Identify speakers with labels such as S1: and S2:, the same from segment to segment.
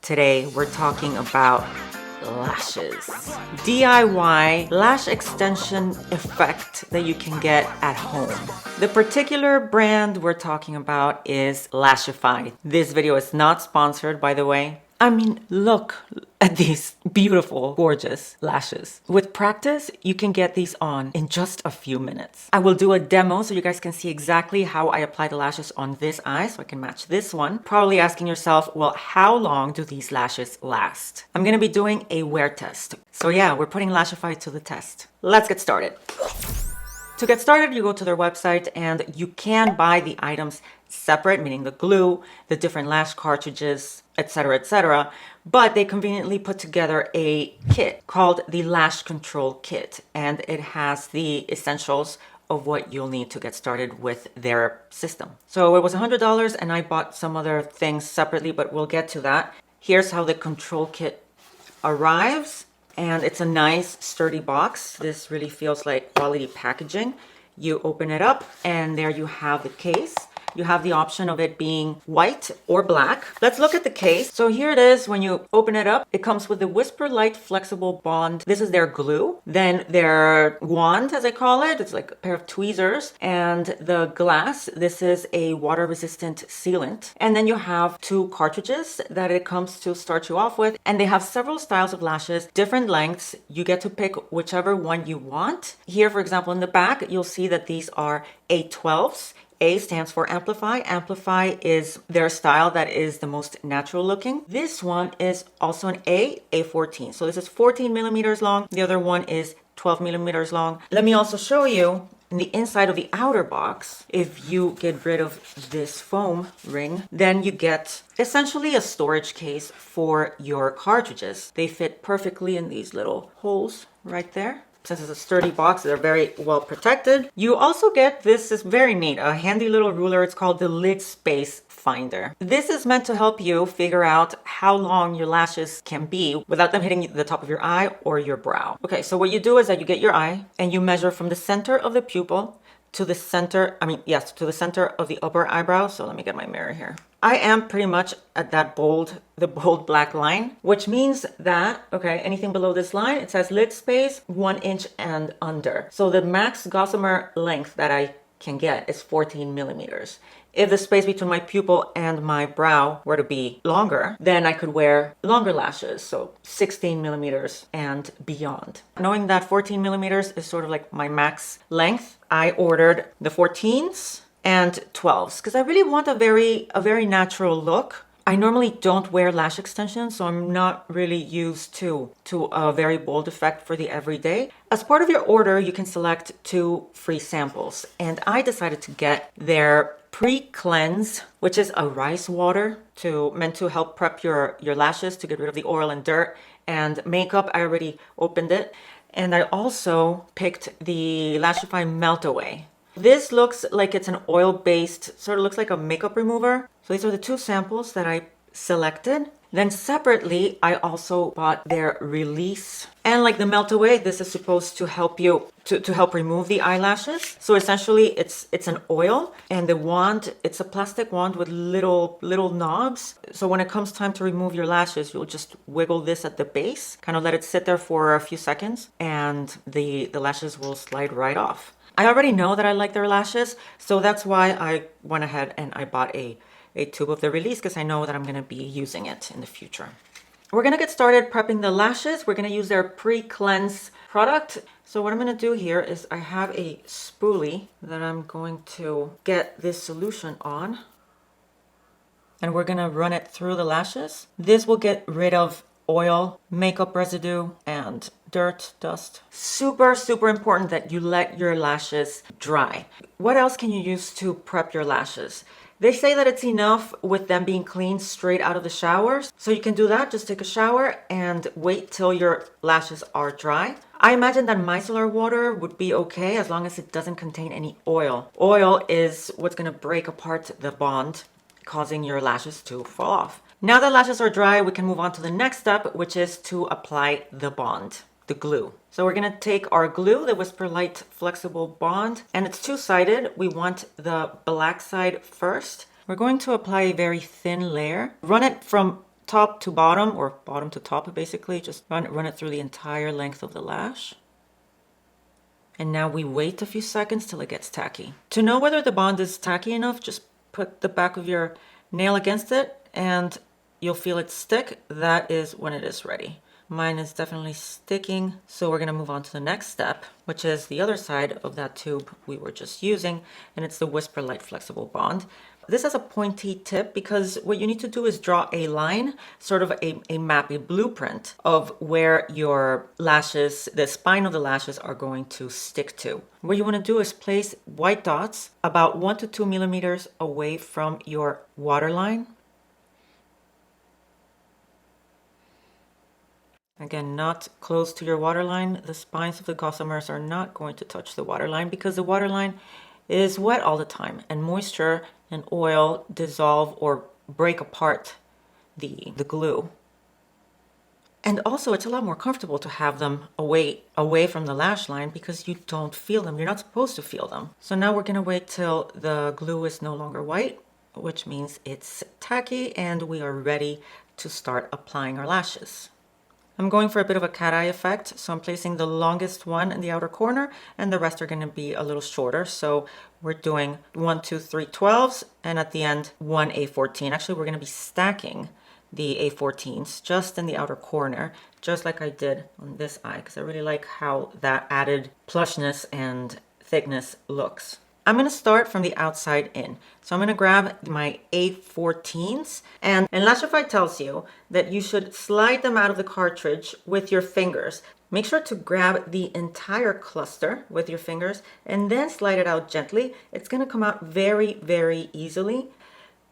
S1: Today we're talking about lashes. DIY lash extension effect that you can get at home. The particular brand we're talking about is Lashify. This video is not sponsored, by the way. I mean, look at these beautiful, gorgeous lashes. With practice, you can get these on in just a few minutes. I will do a demo so you guys can see exactly how I apply the lashes on this eye so I can match this one. Probably asking yourself, well, how long do these lashes last? I'm gonna be doing a wear test. So yeah, we're putting Lashify to the test. Let's get started. To get started, you go to their website and you can buy the items separate, meaning the glue, the different lash cartridges, etc. But they conveniently put together a kit called the Lash Control Kit, and it has the essentials of what you'll need to get started with their system. So it was $100 and I bought some other things separately, but we'll get to that. Here's how the control kit arrives. And it's a nice sturdy box. This really feels like quality packaging. You open it up and there you have the case. You have the option of it being white or black. Let's look at the case. So here it is. When you open it up, it comes with the Whisper Light Flexible Bond. This is their glue. Then their wand, as I call it. It's like a pair of tweezers. And the glass, this is a water resistant sealant. And then you have two cartridges that it comes to start you off with. And they have several styles of lashes, different lengths. You get to pick whichever one you want. Here, for example, in the back, you'll see that these are A12s. A stands for Amplify. Amplify is their style that is the most natural looking. This one is also an A14. So this is 14 millimeters long. The other one is 12 millimeters long. Let me also show you in the inside of the outer box. If you get rid of this foam ring, then you get essentially a storage case for your cartridges. They fit perfectly in these little holes right there. Since it's a sturdy box, they're very well protected. You also get, this is very neat, a handy little ruler. It's called the Lid Space Finder. This is meant to help you figure out how long your lashes can be without them hitting the top of your eye or your brow. Okay, so what you do is that you get your eye and you measure from the center of the pupil to the center, to the center of the upper eyebrow. So let me get my mirror here. I am pretty much at that the bold black line, which means that, okay, anything below this line, it says lid space 1 inch and under. So the max gossamer length that I can get is 14 millimeters. If the space between my pupil and my brow were to be longer, then I could wear longer lashes, so 16 millimeters and beyond. Knowing that 14 millimeters is sort of like my max length, I ordered the 14s and 12s because I really want a very natural look. I normally don't wear lash extensions, so I'm not really used to a very bold effect for the everyday. As part of your order, you can select 2 free samples, and I decided to get their pre-cleanse, which is a rice water meant to help prep your lashes to get rid of the oil and dirt. And makeup, I already opened it. And I also picked the Lashify Melt Away. This looks like it's an oil-based, sort of looks like a makeup remover. So these are the 2 samples that I selected. Then separately, I also bought their release. And like the Melt Away, this is supposed to help you, to help remove the eyelashes. So essentially, it's an oil. And the wand, it's a plastic wand with little knobs. So when it comes time to remove your lashes, you'll just wiggle this at the base, kind of let it sit there for a few seconds, and the lashes will slide right off. I already know that I like their lashes, so that's why I went ahead and I bought a tube of the release because I know that I'm going to be using it in the future. We're going to get started prepping the lashes. We're going to use their pre-cleanse product. So what I'm going to do here is I have a spoolie that I'm going to get this solution on. And we're going to run it through the lashes. This will get rid of oil, makeup residue, and dirt, dust. Super important that you let your lashes dry. What else can you use to prep your lashes? They say that it's enough with them being cleaned straight out of the showers. So you can do that, just take a shower and wait till your lashes are dry. I imagine that micellar water would be okay as long as it doesn't contain any oil. Oil is what's gonna break apart the bond, causing your lashes to fall off. Now that lashes are dry, we can move on to the next step, which is to apply the bond, the glue. So we're gonna take our glue, the Whisper Light Flexible Bond, and it's 2-sided. We want the black side first. We're going to apply a very thin layer. Run it from top to bottom or bottom to top, basically. Just run it through the entire length of the lash. And now we wait a few seconds till it gets tacky. To know whether the bond is tacky enough, just put the back of your nail against it and you'll feel it stick. That is when it is ready. Mine is definitely sticking, so we're gonna move on to the next step, which is the other side of that tube we were just using, and it's the Whisper Light Flexible Bond. This has a pointy tip because what you need to do is draw a line, sort of a map, a blueprint of where your lashes, the spine of the lashes are going to stick to. What you wanna do is place white dots about 1 to 2 millimeters away from your waterline. Again, not close to your waterline. The spines of the gossamers are not going to touch the waterline because the waterline is wet all the time and moisture and oil dissolve or break apart the glue. And also it's a lot more comfortable to have them away from the lash line because you don't feel them. You're not supposed to feel them. So now we're gonna wait till the glue is no longer white, which means it's tacky and we are ready to start applying our lashes. I'm going for a bit of a cat eye effect, so I'm placing the longest one in the outer corner and the rest are going to be a little shorter. So we're doing 1, 2, 3 12s and at the end 1 A14. Actually, we're going to be stacking the A14s just in the outer corner, just like I did on this eye, because I really like how that added plushness and thickness looks. I'm going to start from the outside in. So I'm going to grab my A14s and Lashify tells you that you should slide them out of the cartridge with your fingers. Make sure to grab the entire cluster with your fingers and then slide it out gently. It's going to come out very, very easily.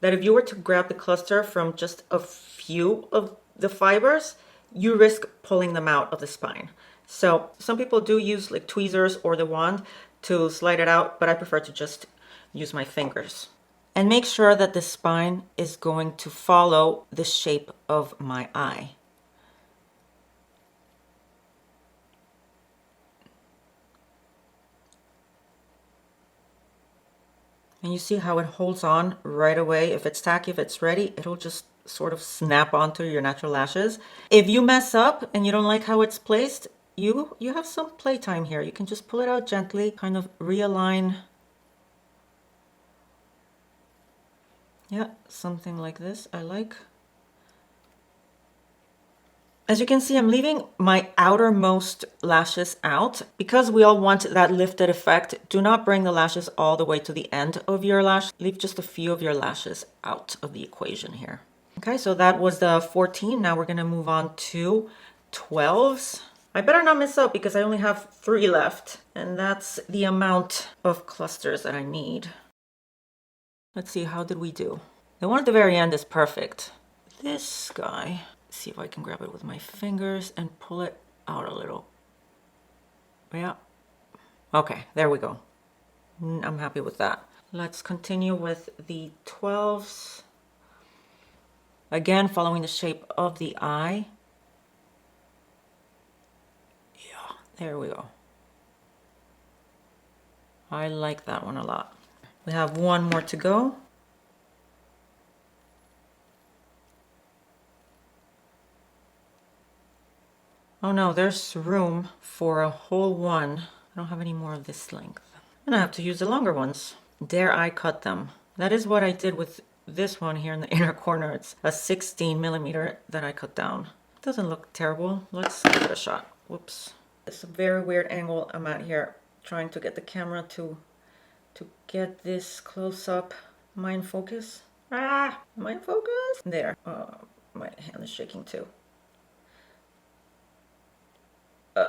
S1: That if you were to grab the cluster from just a few of the fibers, you risk pulling them out of the spine. So some people do use like tweezers or the wand to slide it out, but I prefer to just use my fingers. And make sure that the spine is going to follow the shape of my eye. And you see how it holds on right away. If it's tacky, if it's ready, it'll just sort of snap onto your natural lashes. If you mess up and you don't like how it's placed, you have some playtime here. You can just pull it out gently, kind of realign. Yeah, something like this I like. As you can see, I'm leaving my outermost lashes out because we all want that lifted effect. Do not bring the lashes all the way to the end of your lash. Leave just a few of your lashes out of the equation here. Okay, so that was the 14. Now we're gonna move on to 12s. I better not miss out because I only have 3 left, and that's the amount of clusters that I need. Let's see, how did we do? The one at the very end is perfect. This guy, let's see if I can grab it with my fingers and pull it out a little. Yeah. Okay, there we go. I'm happy with that. Let's continue with the 12s. Again, following the shape of the eye. There we go. I like that one a lot. We have one more to go. Oh no, there's room for a whole one. I don't have any more of this length. And I have to use the longer ones. Dare I cut them? That is what I did with this one here in the inner corner. It's a 16 millimeter that I cut down. Doesn't look terrible. Let's give it a shot. Whoops. It's a very weird angle I'm at here, trying to get the camera to get this close up. Am I in focus? Ah, am I in focus? There. My hand is shaking too.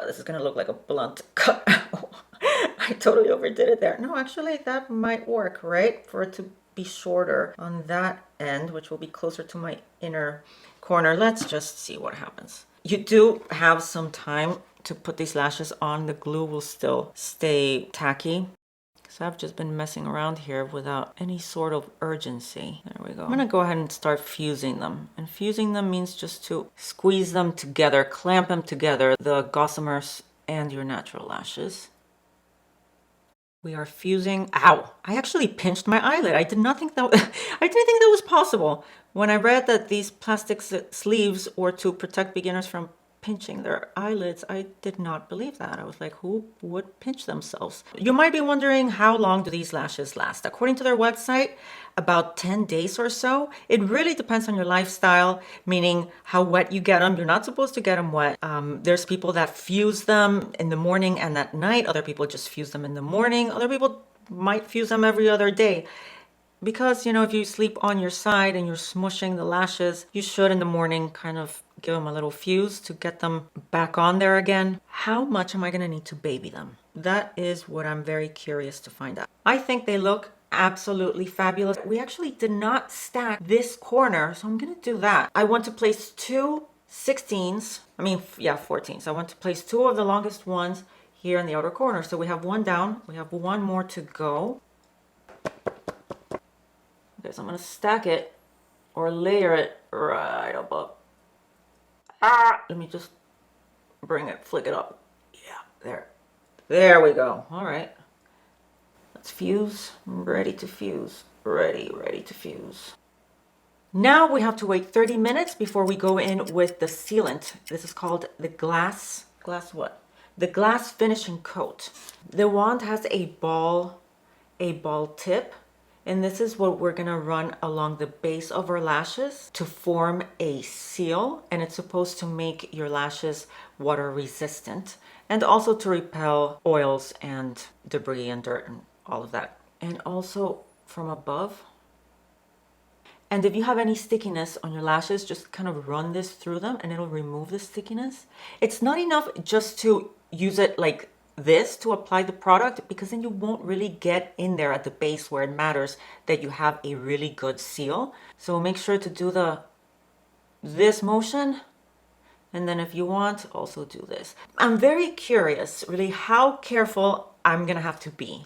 S1: This is gonna look like a blunt cut. I totally overdid it there. No, actually that might work, right? For it to be shorter on that end, which will be closer to my inner corner. Let's just see what happens. You do have some time to put these lashes on. The glue will still stay tacky. So I've just been messing around here without any sort of urgency. There we go. I'm gonna go ahead and start fusing them. And fusing them means just to squeeze them together, clamp them together, the gossamers and your natural lashes. We are fusing. Ow! I actually pinched my eyelid. I didn't think that was possible. When I read that these plastic sleeves were to protect beginners from pinching their eyelids, I did not believe that. I was like, who would pinch themselves? You might be wondering, how long do these lashes last? According to their website, about 10 days or so. It really depends on your lifestyle, meaning how wet you get them. You're not supposed to get them wet. There's people that fuse them in the morning and at night. Other people just fuse them in the morning. Other people might fuse them every other day. Because, you know, if you sleep on your side and you're smushing the lashes, you should in the morning kind of give them a little fuse to get them back on there again. How much am I gonna need to baby them? That is what I'm very curious to find out. I think they look absolutely fabulous. We actually did not stack this corner, so I'm gonna do that. I want to place two 16s, 14s. I want to place two of the longest ones here in the outer corner. So we have one down, we have one more to go. Okay, so I'm gonna stack it or layer it right above. Let me just bring it, flick it up. Yeah, there we go. All right, let's fuse. I'm ready to fuse. Ready to fuse. Now we have to wait 30 minutes before we go in with the sealant. This is called the glass what? The glass finishing coat. The wand has a ball tip. And this is what we're gonna run along the base of our lashes to form a seal. And it's supposed to make your lashes water resistant and also to repel oils and debris and dirt and all of that. And also from above. And if you have any stickiness on your lashes, just kind of run this through them and it'll remove the stickiness. It's not enough just to use it like this to apply the product, because then you won't really get in there at the base where it matters that you have a really good seal. So make sure to do this motion, and then if you want, also do this. I'm very curious really how careful I'm gonna have to be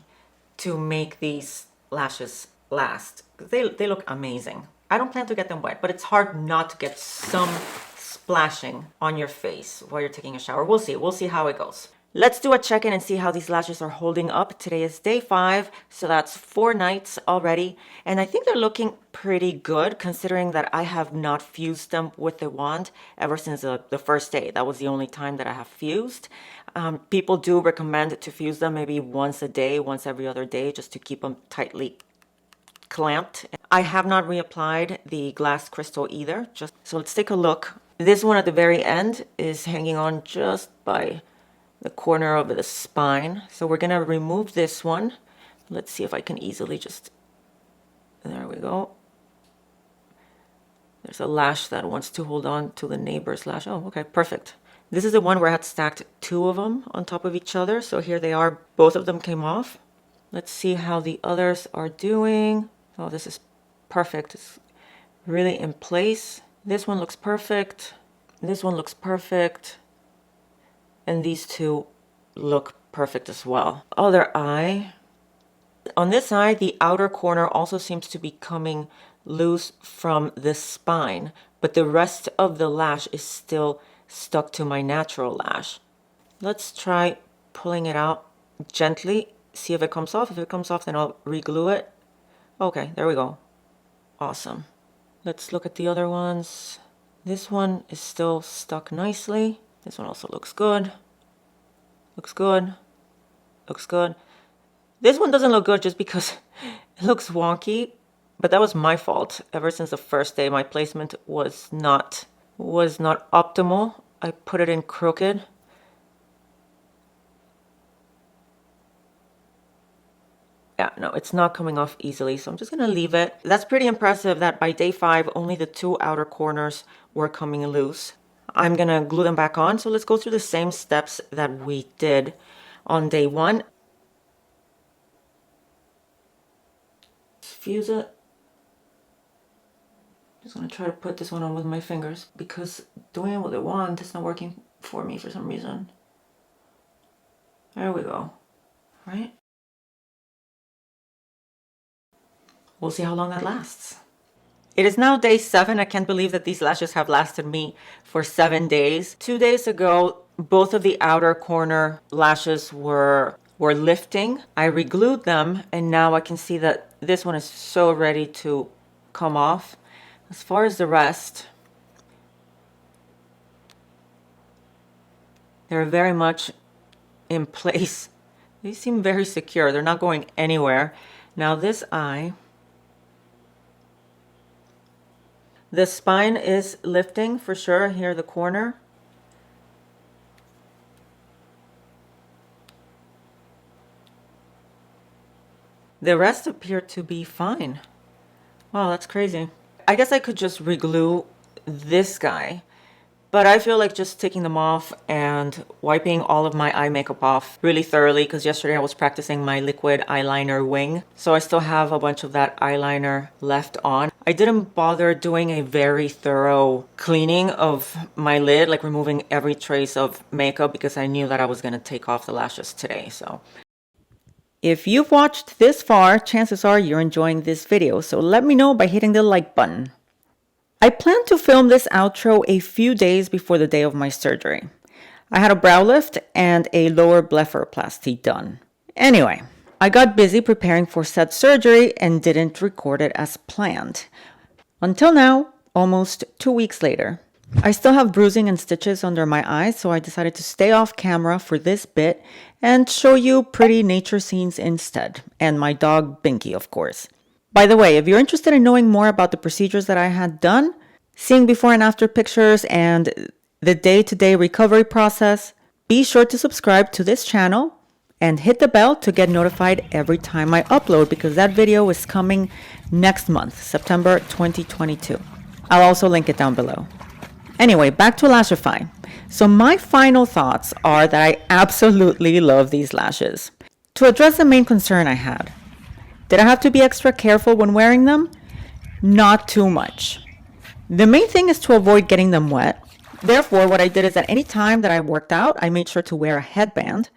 S1: to make these lashes last, because they look amazing. I don't plan to get them wet, but it's hard not to get some splashing on your face while you're taking a shower. We'll see how it goes. Let's do a check-in and see how these lashes are holding up. Today is day 5, so that's 4 nights already. And I think they're looking pretty good considering that I have not fused them with the wand ever since the first day. That was the only time that I have fused. People do recommend to fuse them maybe once a day, once every other day, just to keep them tightly clamped. I have not reapplied the glass crystal either. So let's take a look. This one at the very end is hanging on just by the corner of the spine. So we're gonna remove this one. Let's see if I can easily there we go. There's a lash that wants to hold on to the neighbor's lash. Oh, okay, perfect. This is the one where I had stacked 2 of them on top of each other. So here they are, both of them came off. Let's see how the others are doing. Oh, this is perfect. It's really in place. This one looks perfect. This one looks perfect. And these two look perfect as well. Other eye. On this eye, the outer corner also seems to be coming loose from the spine, but the rest of the lash is still stuck to my natural lash. Let's try pulling it out gently, see if it comes off. If it comes off, then I'll re-glue it. Okay, there we go. Awesome. Let's look at the other ones. This one is still stuck nicely. This one also looks good. Looks good. Looks good. This one doesn't look good just because it looks wonky, but that was my fault. Ever since the first day, my placement was not optimal. I put it in crooked. Yeah, no, it's not coming off easily, so I'm just gonna leave it. That's pretty impressive that by day 5, only the 2 outer corners were coming loose. I'm gonna glue them back on, so let's go through the same steps that we did on day 1. Fuse it. Just gonna try to put this one on with my fingers because doing it with a wand is not working for me for some reason. There we go. Right? We'll see how long that lasts. It is now day 7. I can't believe that these lashes have lasted me for 7 days. 2 days ago, both of the outer corner lashes were lifting. I re-glued them, and now I can see that this one is so ready to come off. As far as the rest, they're very much in place. They seem very secure. They're not going anywhere. Now this eye, the spine is lifting for sure here, the corner. The rest appear to be fine. Wow, that's crazy. I guess I could just reglue this guy, but I feel like just taking them off and wiping all of my eye makeup off really thoroughly, because yesterday I was practicing my liquid eyeliner wing, so I still have a bunch of that eyeliner left on. I didn't bother doing a very thorough cleaning of my lid, like removing every trace of makeup, because I knew that I was going to take off the lashes today. So if you've watched this far, chances are you're enjoying this video, so let me know by hitting the like button. I plan to film this outro a few days before the day of my surgery. I had a brow lift and a lower blepharoplasty done. Anyway, I got busy preparing for said surgery and didn't record it as planned. Until now, almost 2 weeks later. I still have bruising and stitches under my eyes, so I decided to stay off camera for this bit and show you pretty nature scenes instead, and my dog Binky, of course. By the way, if you're interested in knowing more about the procedures that I had done, seeing before and after pictures, and the day-to-day recovery process, be sure to subscribe to this channel and hit the bell to get notified every time I upload, because that video is coming next month, September 2022. I'll also link it down below. Anyway, back to Lashify. So my final thoughts are that I absolutely love these lashes. To address the main concern I had, did I have to be extra careful when wearing them? Not too much. The main thing is to avoid getting them wet. Therefore, what I did is that any time that I worked out, I made sure to wear a headband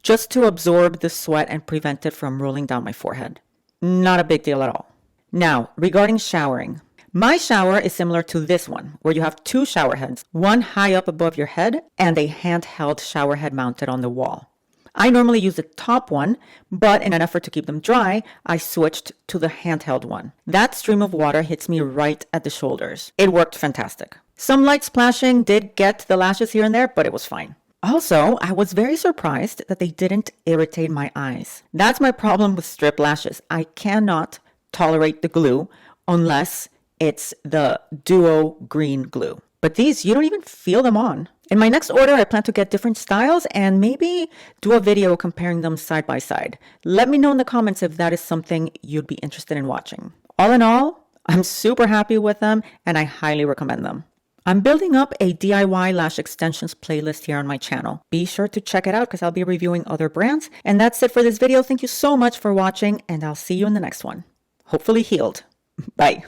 S1: just to absorb the sweat and prevent it from rolling down my forehead. Not a big deal at all. Now, regarding showering. My shower is similar to this one, where you have 2 shower heads, one high up above your head and a handheld shower head mounted on the wall. I normally use the top one, but in an effort to keep them dry, I switched to the handheld one. That stream of water hits me right at the shoulders. It worked fantastic. Some light splashing did get the lashes here and there, but it was fine. Also, I was very surprised that they didn't irritate my eyes. That's my problem with strip lashes. I cannot tolerate the glue unless it's the duo green glue. But these, you don't even feel them on. In my next order, I plan to get different styles and maybe do a video comparing them side by side. Let me know in the comments if that is something you'd be interested in watching. All in all, I'm super happy with them and I highly recommend them. I'm building up a DIY lash extensions playlist here on my channel. Be sure to check it out because I'll be reviewing other brands. And that's it for this video. Thank you so much for watching and I'll see you in the next one. Hopefully healed. Bye.